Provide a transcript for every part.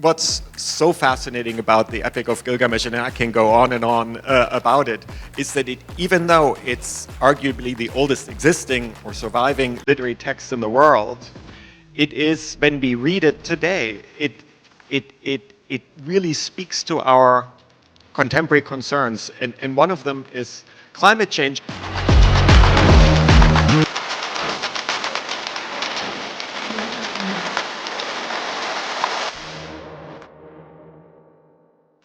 what's so fascinating about the Epic of Gilgamesh, and I can go on and on about it, is that even though it's arguably the oldest existing or surviving literary text in the world, it is, when we read it today, it really speaks to our contemporary concerns. And one of them is climate change.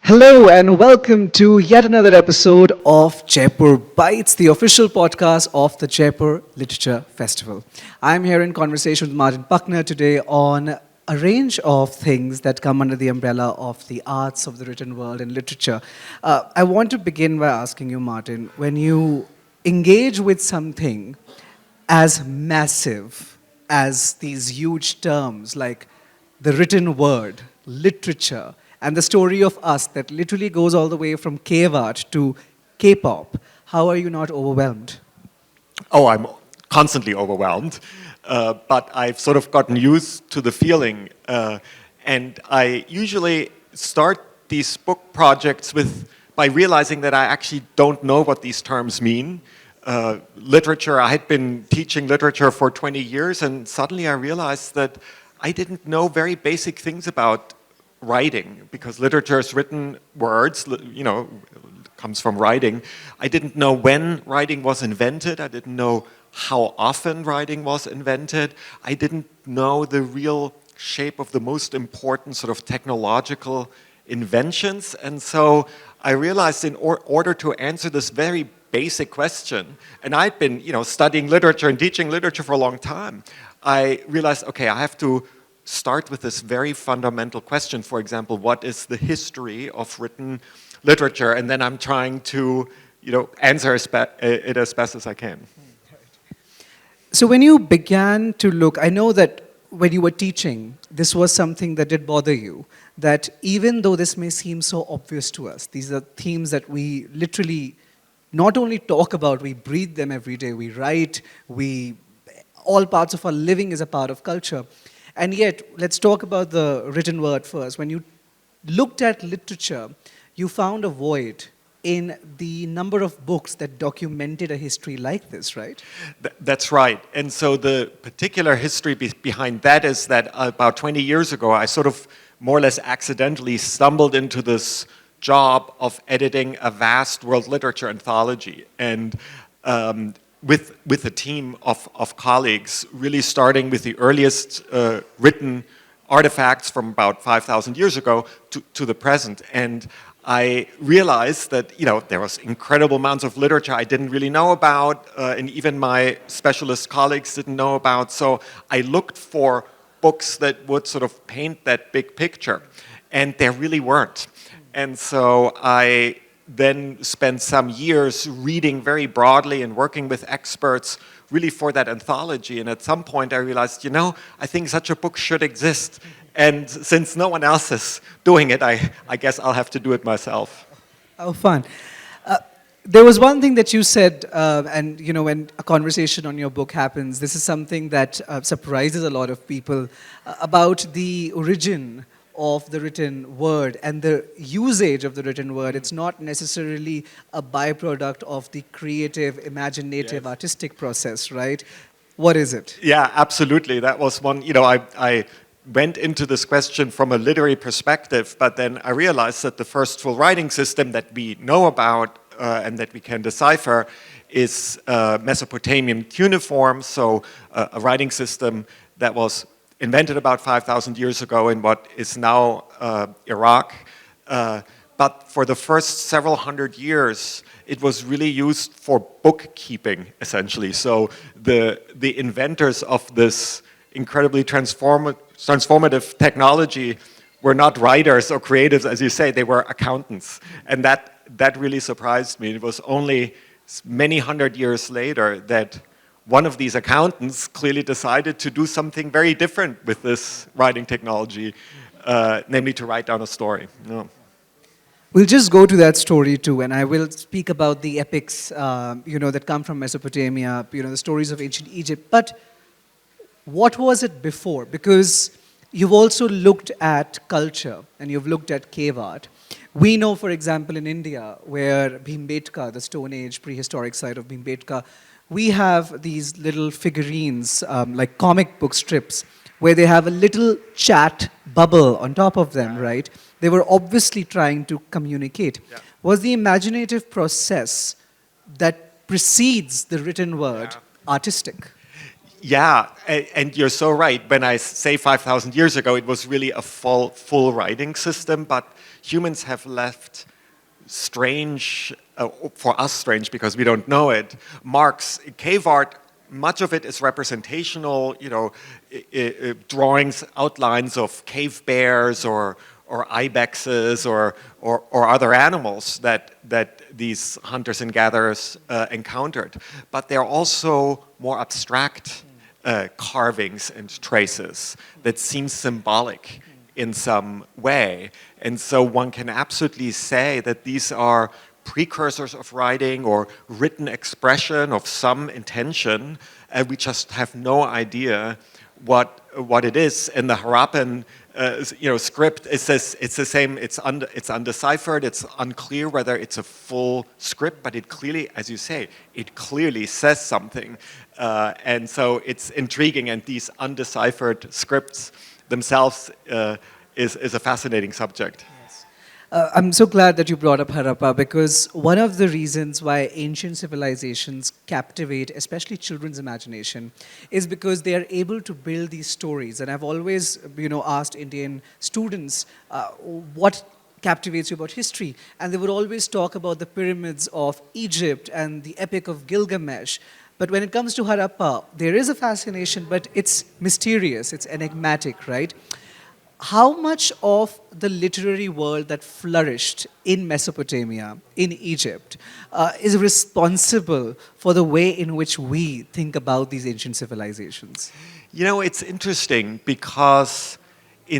Hello and welcome to yet another episode of Jaipur Bytes, the official podcast of the Jaipur Literature Festival. I'm here in conversation with Martin Puckner today on a range of things that come under the umbrella of the arts of the written world and literature. I want to begin by asking you, Martin, when you engage with something as massive as these huge terms like the written word, literature, and the story of us that literally goes all the way from cave art to K-pop, how are you not overwhelmed? Oh, I'm constantly overwhelmed, but I've sort of gotten used to the feeling. And I usually start these book projects by realizing that I actually don't know what these terms mean. Literature, I had been teaching literature for 20 years, and suddenly I realized that I didn't know very basic things about writing, because literature is written words, comes from writing. I didn't know when writing was invented. I didn't know how often writing was invented. I didn't know the real shape of the most important sort of technological inventions. And so I realized in order to answer this very basic question, and I'd been studying literature and teaching literature for a long time, I realized, okay, I have to start with this very fundamental question. For example, what is the history of written literature? And then I'm trying to, answer it as best as I can. So when you began to look, I know that when you were teaching, this was something that did bother you, that even though this may seem so obvious to us, these are themes that we literally not only talk about, we breathe them every day, we write, all parts of our living is a part of culture. And yet, let's talk about the written word first. When you looked at literature, you found a void in the number of books that documented a history like this, right? That's right. And so the particular history behind that is that about 20 years ago, I sort of more or less accidentally stumbled into this job of editing a vast world literature anthology. And with a team of colleagues, really starting with the earliest written artifacts from about 5,000 years ago to the present. And I realized that there was incredible amounts of literature I didn't really know about, and even my specialist colleagues didn't know about. So I looked for books that would sort of paint that big picture, and there really weren't. And so I then spent some years reading very broadly and working with experts really for that anthology. And at some point I realized, I think such a book should exist. And since no one else is doing it, I guess I'll have to do it myself. How fun. There was one thing that you said, and when a conversation on your book happens, this is something that surprises a lot of people, about the origin of the written word and the usage of the written word. It's not necessarily a byproduct of the creative, imaginative, artistic process, right? What is it? Yeah, absolutely. That was one, I went into this question from a literary perspective, but then I realized that the first full writing system that we know about and that we can decipher is Mesopotamian cuneiform, so a writing system that was invented about 5,000 years ago in what is now Iraq. But for the first several hundred years, it was really used for bookkeeping, essentially. So the inventors of this incredibly transformative technology were not writers or creatives, as you say, they were accountants. And that really surprised me. It was only many hundred years later that one of these accountants clearly decided to do something very different with this writing technology, namely to write down a story. We'll just go to that story too, and I will speak about the epics, that come from Mesopotamia, the stories of ancient Egypt. But what was it before? Because you've also looked at culture and you've looked at cave art. We know, for example, in India, where Bhimbetka, the Stone Age prehistoric site of Bhimbetka, we have these little figurines, like comic book strips, where they have a little chat bubble on top of them, right? They were obviously trying to communicate. Yeah. Was the imaginative process that precedes the written word artistic? Yeah, and you're so right. When I say 5,000 years ago, it was really a full writing system, but humans have left strange, for us strange because we don't know it, marks. Cave art, much of it is representational, drawings, outlines of cave bears or ibexes or other animals that these hunters and gatherers encountered. But they're also more abstract carvings and traces that seem symbolic in some way. And so one can absolutely say that these are precursors of writing or written expression of some intention, and we just have no idea what it is. In the Harappan script, it says it's the same. It's undeciphered. It's unclear whether it's a full script, but it clearly, as you say, it clearly says something, and so it's intriguing. And these undeciphered scripts themselves is a fascinating subject. I'm so glad that you brought up Harappa, because one of the reasons why ancient civilizations captivate, especially children's imagination, is because they are able to build these stories. And I've always, asked Indian students, what captivates you about history? And they would always talk about the pyramids of Egypt and the Epic of Gilgamesh. But when it comes to Harappa, there is a fascination, but it's mysterious, it's enigmatic, right? How much of the literary world that flourished in Mesopotamia, in Egypt, is responsible for the way in which we think about these ancient civilizations? It's interesting because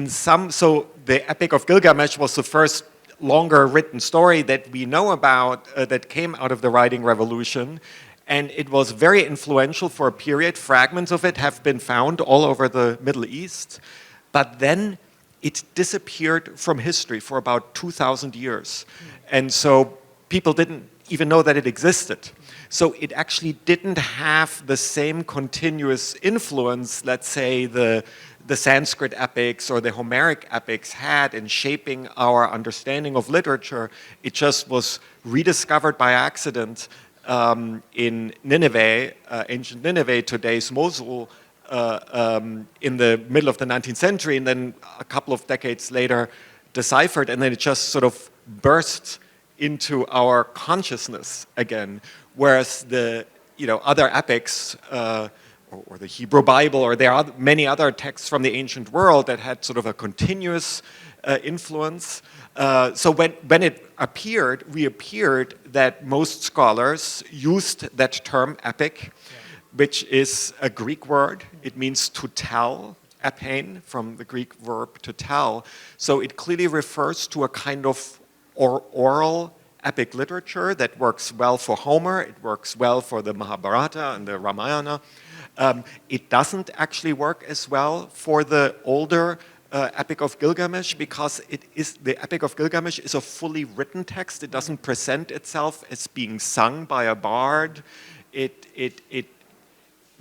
so the Epic of Gilgamesh was the first longer written story that we know about that came out of the writing revolution. And it was very influential for a period. Fragments of it have been found all over the Middle East. But then it disappeared from history for about 2,000 years. And so people didn't even know that it existed. So it actually didn't have the same continuous influence, let's say, the Sanskrit epics or the Homeric epics had in shaping our understanding of literature. It just was rediscovered by accident in Nineveh, ancient Nineveh, today's Mosul, in the middle of the 19th century, and then a couple of decades later deciphered, and then it just sort of burst into our consciousness again. Whereas the other epics, or the Hebrew Bible, or there are many other texts from the ancient world that had sort of a continuous influence. So when it reappeared, that most scholars used that term epic, which is a Greek word. It means to tell, epein, from the Greek verb to tell. So it clearly refers to a kind of oral epic literature that works well for Homer, it works well for the Mahabharata and the Ramayana. It doesn't actually work as well for the older Epic of Gilgamesh, because the Epic of Gilgamesh is a fully written text. It doesn't present itself as being sung by a bard.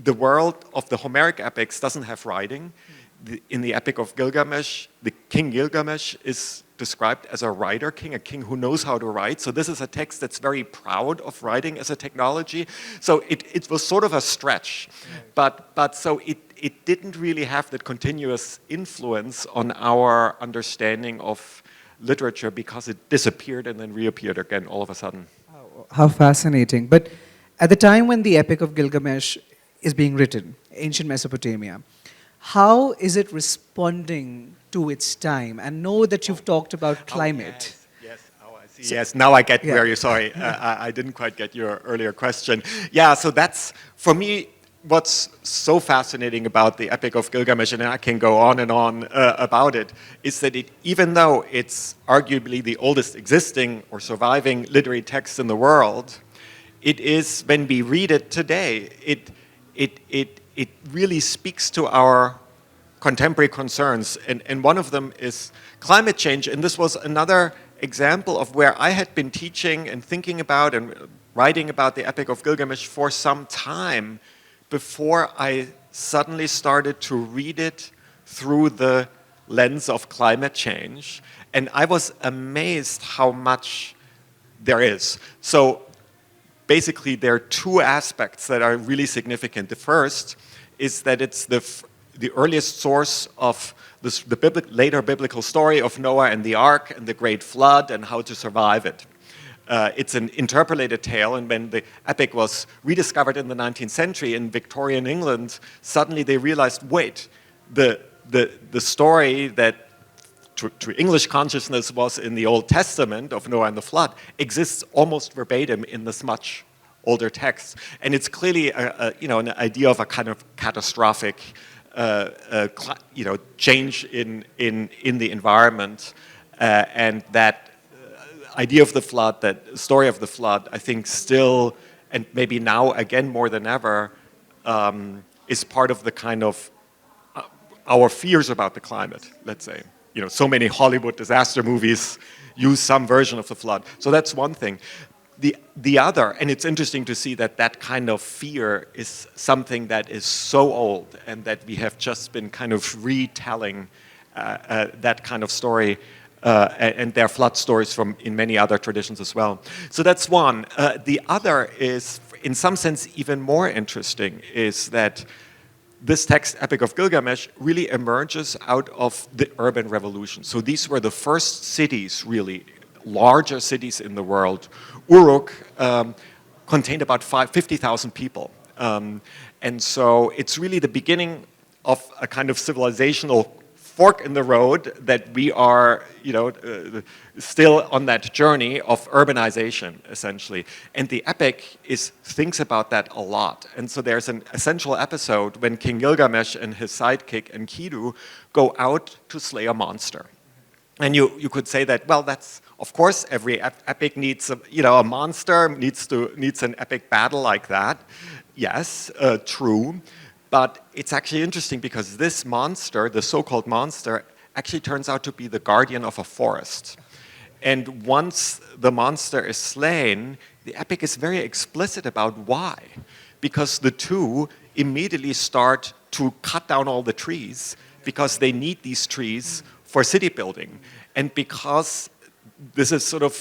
The world of the Homeric epics doesn't have writing. In the Epic of Gilgamesh, the King Gilgamesh is described as a writer king, a king who knows how to write. So this is a text that's very proud of writing as a technology. So it was sort of a stretch. But so it didn't really have that continuous influence on our understanding of literature, because it disappeared and then reappeared again all of a sudden. How fascinating. But at the time when the Epic of Gilgamesh is being written, ancient Mesopotamia, how is it responding to its time? And know that you've talked about climate. Yes. Oh, I see. Yes, now I get where you're, sorry. I didn't quite get your earlier question. Yeah, so that's, for me, what's so fascinating about the Epic of Gilgamesh, and I can go on and on about it, is that even though it's arguably the oldest existing or surviving literary text in the world, it is, when we read it today, it really speaks to our contemporary concerns, and one of them is climate change. And this was another example of where I had been teaching and thinking about and writing about the Epic of Gilgamesh for some time before I suddenly started to read it through the lens of climate change. And I was amazed how much there is. So basically, there are two aspects that are really significant. The first is that it's the earliest source of the later biblical story of Noah and the ark and the great flood and how to survive it. It's an interpolated tale, and when the epic was rediscovered in the 19th century in Victorian England, suddenly they realized, wait, the story that to English consciousness was in the Old Testament of Noah and the flood exists almost verbatim in this much older text. And it's clearly an idea of a kind of catastrophic change in the environment, and that idea of the flood, that story of the flood, I think still, and maybe now again more than ever, is part of the kind of our fears about the climate, let's say. So many Hollywood disaster movies use some version of the flood. So that's one thing. The other, and it's interesting to see that kind of fear is something that is so old, and that we have just been kind of retelling that kind of story, and there are flood stories from in many other traditions as well. So that's one. The other is, in some sense, even more interesting, is that this text, Epic of Gilgamesh, really emerges out of the urban revolution. So these were the first cities, really, larger cities in the world. Uruk contained about 50,000 people. And so it's really the beginning of a kind of civilizational fork in the road that we are, still on that journey of urbanization, essentially. And the epic thinks about that a lot. And so there's an essential episode when King Gilgamesh and his sidekick Enkidu go out to slay a monster. And you could say that, well, that's, of course, every epic needs a monster, needs an epic battle like that. Yes, true. But it's actually interesting because this monster, the so-called monster, actually turns out to be the guardian of a forest. And once the monster is slain, the epic is very explicit about why. Because the two immediately start to cut down all the trees because they need these trees for city building. And because this is sort of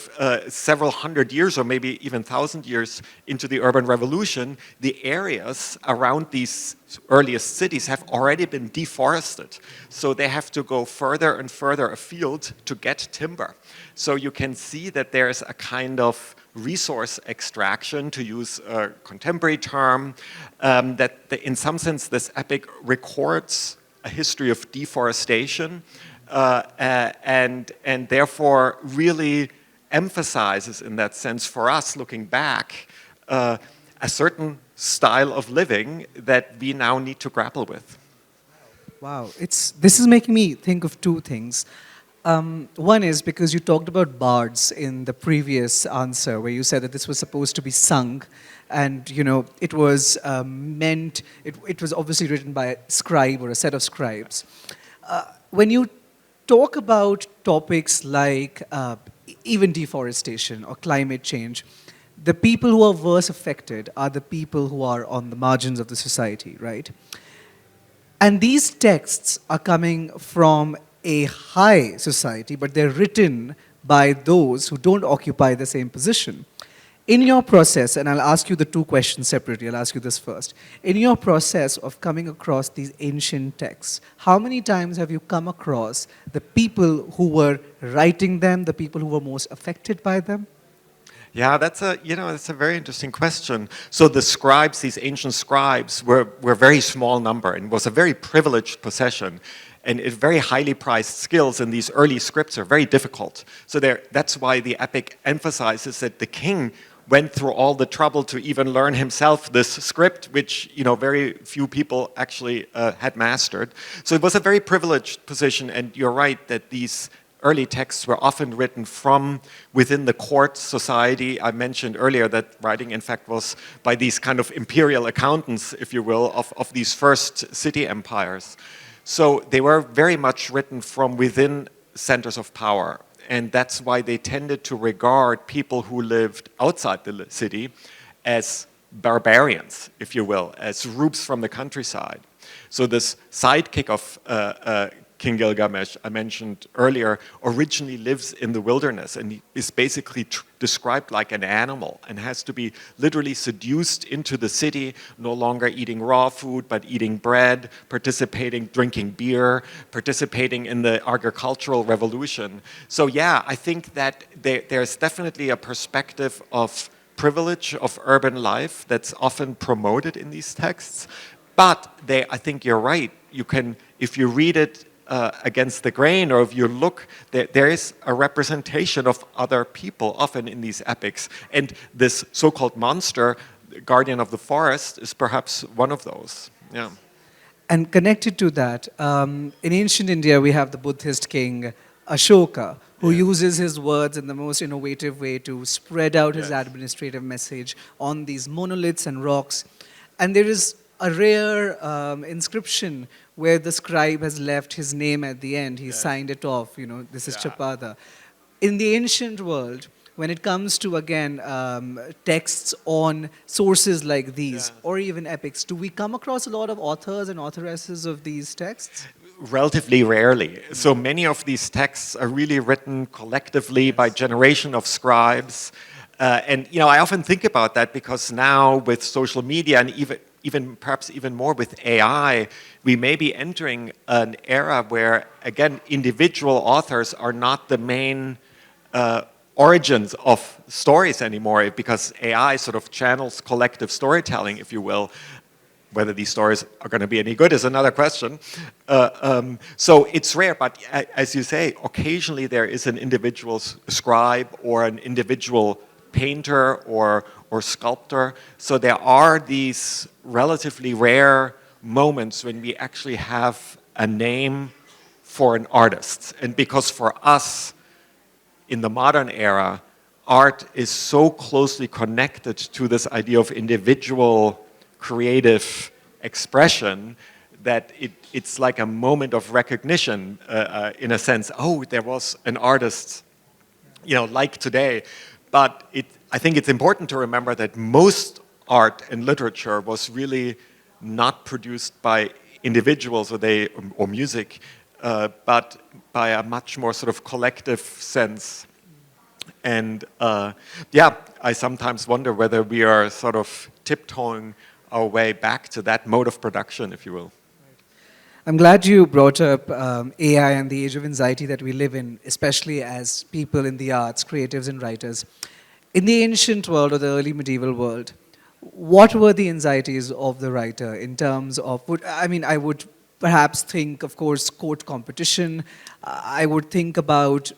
several hundred years or maybe even 1,000 years into the urban revolution, the areas around these earliest cities have already been deforested. So they have to go further and further afield to get timber. So you can see that there's a kind of resource extraction, to use a contemporary term, that in some sense this epic records a history of deforestation, and therefore really emphasizes, in that sense, for us looking back, a certain style of living that we now need to grapple with. Wow, this is making me think of two things. One is because you talked about bards in the previous answer, where you said that this was supposed to be sung, and it was it was obviously written by a scribe or a set of scribes. When you talk about topics like even deforestation or climate change, the people who are worst affected are the people who are on the margins of the society, right? And these texts are coming from a high society, but they're written by those who don't occupy the same position. In your process, and I'll ask you the two questions separately, I'll ask you this first. In your process of coming across these ancient texts, how many times have you come across the people who were writing them, the people who were most affected by them? Yeah, that's a very interesting question. So the scribes, these ancient scribes, were a very small number, and was a very privileged possession, and very highly prized skills. And these early scripts are very difficult. So that's why the epic emphasizes that the king went through all the trouble to even learn himself this script, which very few people actually had mastered. So it was a very privileged position, and you're right that these early texts were often written from within the court society. I mentioned earlier that writing, in fact, was by these kind of imperial accountants, if you will, of these first city empires. So they were very much written from within centers of power. And that's why they tended to regard people who lived outside the city as barbarians, if you will, as rubes from the countryside. So this sidekick of King Gilgamesh, I mentioned earlier, originally lives in the wilderness and he is basically described like an animal and has to be literally seduced into the city, no longer eating raw food, but eating bread, participating, drinking beer, participating in the agricultural revolution. So yeah, I think that there's definitely a perspective of privilege of urban life that's often promoted in these texts. But I think you're right. You can, if you read it against the grain, or if you look, there is a representation of other people often in these epics. And this so-called monster, guardian of the forest, is perhaps one of those. Yeah. And connected to that, in ancient India, we have the Buddhist king Ashoka, who uses his words in the most innovative way to spread out his administrative message on these monoliths and rocks. And there is a rare inscription where the scribe has left his name at the end. He signed it off, this is Chapada. In the ancient world, when it comes to, again, texts on sources like these, or even epics, do we come across a lot of authors and authoresses of these texts? Relatively rarely. So many of these texts are really written collectively by generation of scribes. And I often think about that because now with social media and even perhaps even more with AI, we may be entering an era where, again, individual authors are not the main origins of stories anymore, because AI sort of channels collective storytelling, if you will. Whether these stories are going to be any good is another question. So it's rare, but as you say, occasionally there is an individual scribe or an individual painter or sculptor. So there are these relatively rare moments when we actually have a name for an artist. And because for us, in the modern era, art is so closely connected to this idea of individual creative expression that it's like a moment of recognition in a sense. Oh, there was an artist, like today. But I think it's important to remember that most art and literature was really not produced by individuals or music, but by a much more sort of collective sense. And I sometimes wonder whether we are sort of tiptoeing our way back to that mode of production, if you will. I'm glad you brought up AI and the age of anxiety that we live in, especially as people in the arts, creatives and writers. In the ancient world or the early medieval world, what were the anxieties of the writer in terms of, I would perhaps think, of course, court competition. I would think about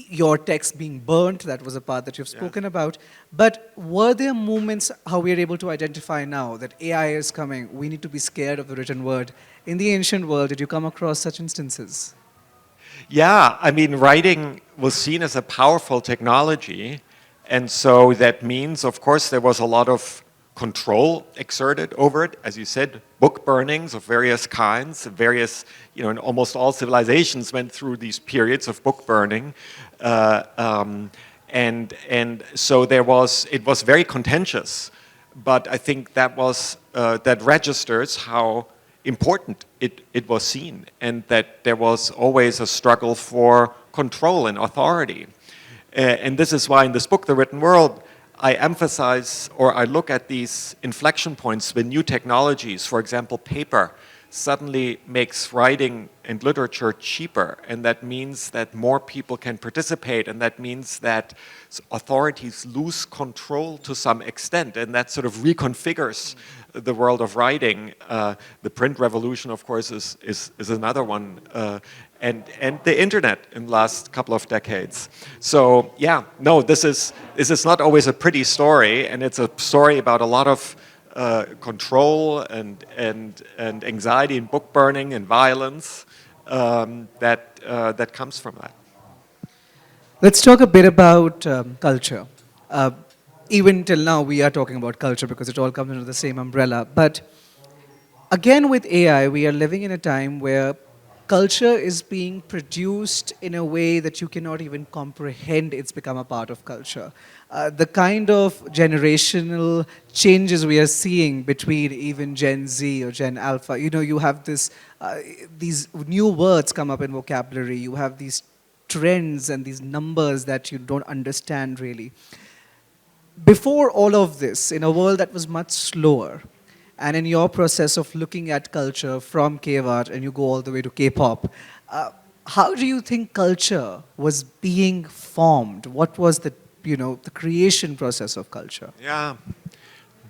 your text being burnt. That was a part that you've spoken about. But were there moments, how we are able to identify now that AI is coming, we need to be scared of the written word? In the ancient world, did you come across such instances? Yeah, writing was seen as a powerful technology. And so that means, of course, there was a lot of control exerted over it. As you said, book burnings of various kinds, and almost all civilizations went through these periods of book burning. And so it was very contentious. But I think that registers how important it was seen, and that there was always a struggle for control and authority. And this is why in this book, The Written World, I emphasize, or I look at these inflection points when new technologies, for example, paper, suddenly makes writing and literature cheaper. And that means that more people can participate. And that means that authorities lose control to some extent. And that sort of reconfigures the world of writing. The print revolution, of course, is another one. And the internet in the last couple of decades. So this is not always a pretty story, and it's a story about a lot of control and anxiety and book burning and violence that comes from that. Let's talk a bit about culture. Even till now, we are talking about culture because it all comes under the same umbrella. But again, with AI, we are living in a time where culture is being produced in a way that you cannot even comprehend it's become a part of culture. The kind of generational changes we are seeing between even Gen Z or Gen Alpha, you have these new words come up in vocabulary, you have these trends and these numbers that you don't understand really. Before all of this, in a world that was much slower, and in your process of looking at culture from cave art and you go all the way to K-pop, how do you think culture was being formed? What was the creation process of culture? Yeah,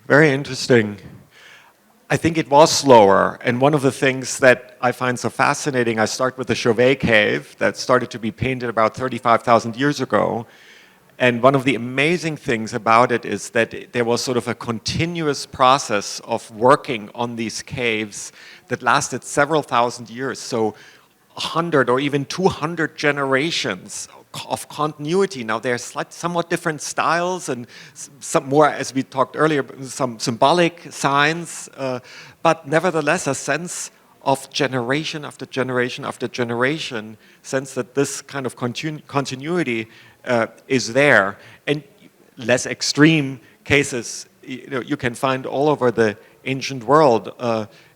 very interesting. I think it was slower, and one of the things that I find so fascinating, I start with the Chauvet cave that started to be painted about 35,000 years ago. And one of the amazing things about it is that there was sort of a continuous process of working on these caves that lasted several thousand years. So 100 or even 200 generations of continuity. Now there's somewhat different styles and some more, as we talked earlier, some symbolic signs, but nevertheless a sense of generation after generation after generation, sense that this kind of continuity is there. And less extreme cases you can find all over the ancient world,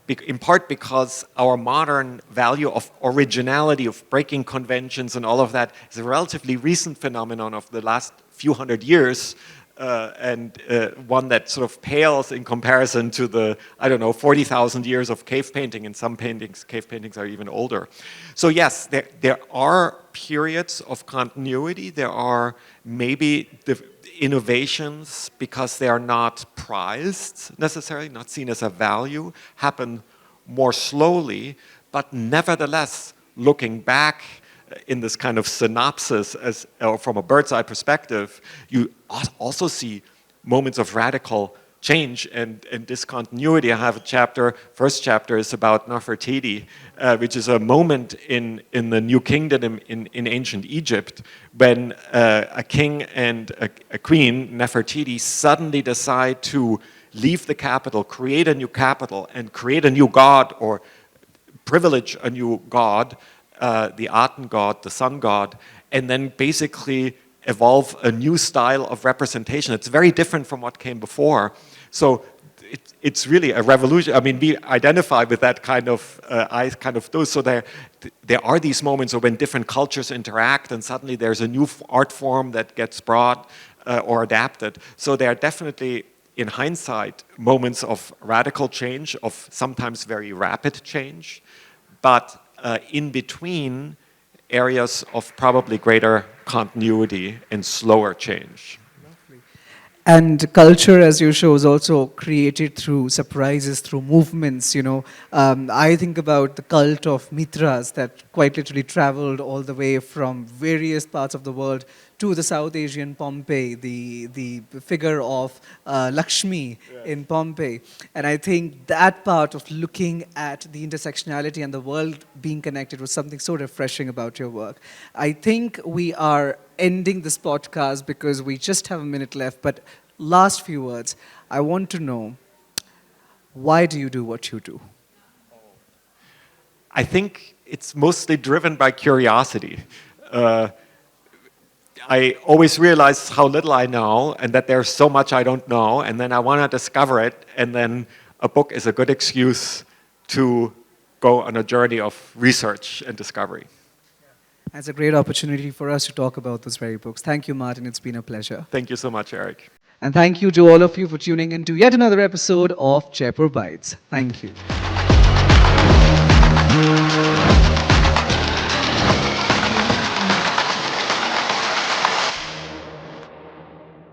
in part because our modern value of originality, of breaking conventions and all of that is a relatively recent phenomenon of the last few hundred years, and one that sort of pales in comparison to the, 40,000 years of cave painting. In some paintings, cave paintings are even older. So yes, there are periods of continuity. There are maybe the innovations, because they are not prized necessarily, not seen as a value, happen more slowly, but nevertheless, looking back in this kind of synopsis or from a bird's eye perspective, you also see moments of radical change and discontinuity. I have a chapter, first chapter is about Nefertiti, which is a moment in the New Kingdom in ancient Egypt when a king and a queen, Nefertiti, suddenly decide to leave the capital, create a new capital, and create a new god or privilege a new god, the Aten god, the sun god, and then basically evolve a new style of representation. It's very different from what came before. So it's really a revolution. I mean, we identify with that kind of, I kind of do. So there are these moments when different cultures interact and suddenly there's a new art form that gets brought or adapted. So there are definitely, in hindsight, moments of radical change, of sometimes very rapid change, but in between, areas of probably greater continuity and slower change. And culture, as you show, is also created through surprises, through movements. I think about the cult of Mitras that quite literally traveled all the way from various parts of the world to the South Asian Pompeii, the figure of Lakshmi in Pompeii. And I think that part of looking at the intersectionality and the world being connected was something so refreshing about your work. I think we are ending this podcast because we just have a minute left, but last few words, I want to know, why do you do what you do? I think it's mostly driven by curiosity. I always realize how little I know and that there's so much I don't know, and then I want to discover it, and then a book is a good excuse to go on a journey of research and discovery. It's a great opportunity for us to talk about those very books. Thank you, Martin. It's been a pleasure. Thank you so much, Eric. And thank you to all of you for tuning in to yet another episode of Jaipur Bytes. Thank you.